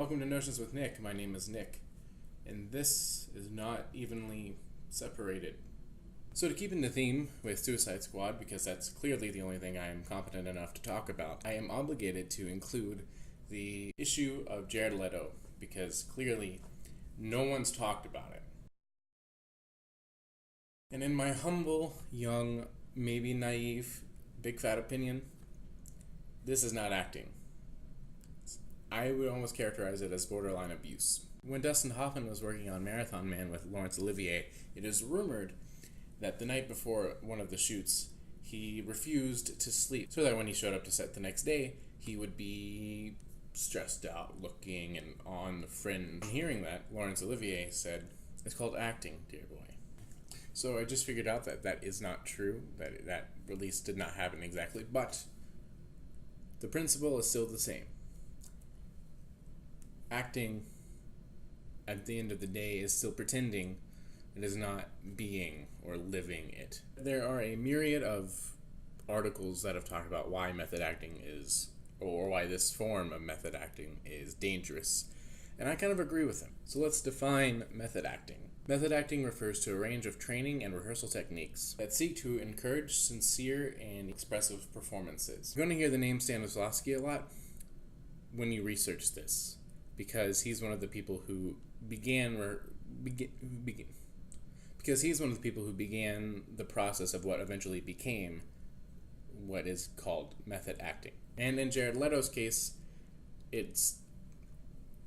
Welcome to Notions with Nick. My name is Nick, and this is not evenly separated. So to keep in the theme with Suicide Squad, because that's clearly the only thing I am competent enough to talk about, I am obligated to include the issue of Jared Leto, because clearly no one's talked about it. And in my humble, young, maybe naive, big fat opinion, this is not acting. I would almost characterize it as borderline abuse. When Dustin Hoffman was working on Marathon Man with Laurence Olivier, it is rumored that the night before one of the shoots, he refused to sleep so that when he showed up to set the next day, he would be stressed out, looking and on the fringe. And hearing that, Laurence Olivier said, "It's called acting, dear boy." So I just figured out that that is not true, that release did not happen exactly, but the principle is still the same. Acting, at the end of the day, is still pretending. It is not being or living it. There are a myriad of articles that have talked about why method acting is, or why this form of method acting is dangerous, and I kind of agree with them. So let's define method acting. Method acting refers to a range of training and rehearsal techniques that seek to encourage sincere and expressive performances. You're going to hear the name Stanislavski a lot when you research this, because he's one of the people who began the process of what eventually became what is called method acting. And in Jared Leto's case, it's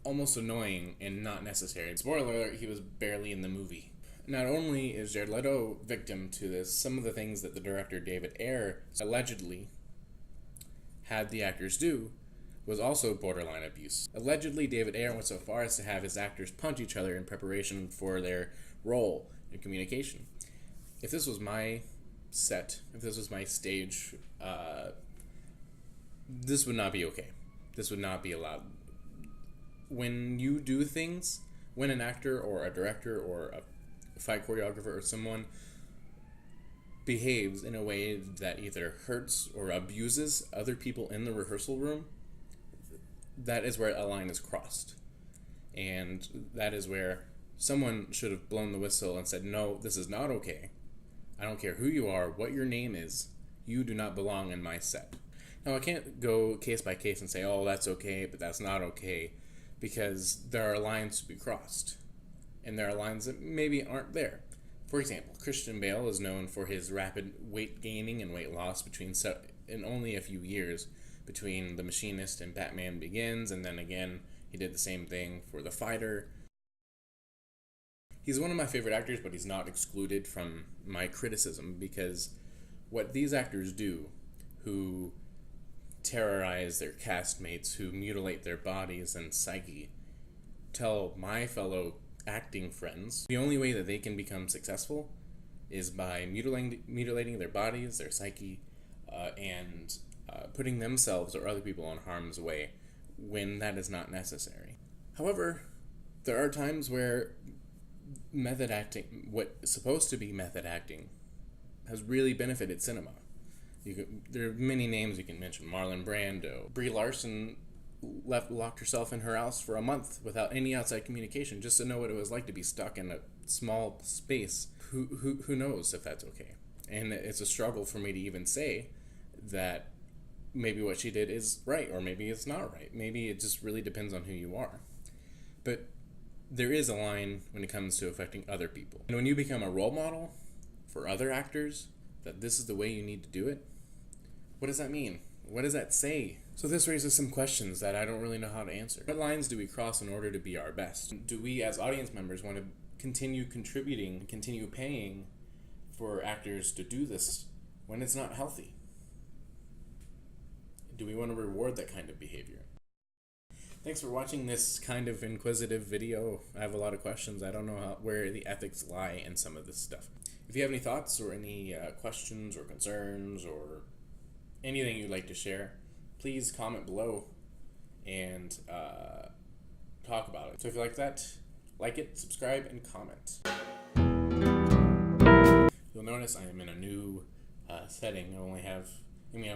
almost annoying and not necessary. Spoiler alert, he was barely in the movie. Not only is Jared Leto victim to this, some of the things that the director David Ayer allegedly had the actors do was also borderline abuse. Allegedly, David Ayer went so far as to have his actors punch each other in preparation for their role in communication. If this was my set, if this was my stage, this would not be okay. This would not be allowed. When you do things, when an actor or a director or a fight choreographer or someone behaves in a way that either hurts or abuses other people in the rehearsal room, that is where a line is crossed. And that is where someone should have blown the whistle and said, "No, this is not okay. I don't care who you are, what your name is, you do not belong in my set." Now, I can't go case by case and say, "Oh, that's okay, but that's not okay," because there are lines to be crossed. And there are lines that maybe aren't there. For example, Christian Bale is known for his rapid weight gaining and weight loss in only a few years, between The Machinist and Batman Begins, and then again, he did the same thing for The Fighter. He's one of my favorite actors, but he's not excluded from my criticism, because what these actors do, who terrorize their castmates, who mutilate their bodies and psyche, tell my fellow acting friends the only way that they can become successful is by mutilating their bodies, their psyche, and putting themselves or other people in harm's way when that is not necessary. However, there are times where method acting, what is supposed to be method acting, has really benefited cinema. There are many names you can mention. Marlon Brando. Brie Larson locked herself in her house for a month without any outside communication just to know what it was like to be stuck in a small space. Who knows if that's okay? And it's a struggle for me to even say that maybe what she did is right, or maybe it's not right. Maybe it just really depends on who you are. But there is a line when it comes to affecting other people. And when you become a role model for other actors, that this is the way you need to do it, what does that mean? What does that say? So this raises some questions that I don't really know how to answer. What lines do we cross in order to be our best? Do we as audience members want to continue contributing, continue paying for actors to do this when it's not healthy? Do we want to reward that kind of behavior? Thanks for watching this kind of inquisitive video. I have a lot of questions. I don't know where the ethics lie in some of this stuff. If you have any thoughts or any questions or concerns or anything you'd like to share, please comment below and talk about it. So if you like that, like it, subscribe, and comment. You'll notice I am in a new setting. I've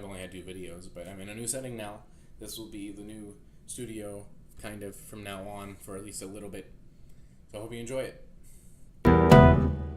only had 2 videos, but I'm in a new setting now. This will be the new studio kind of from now on for at least a little bit. So I hope you enjoy it.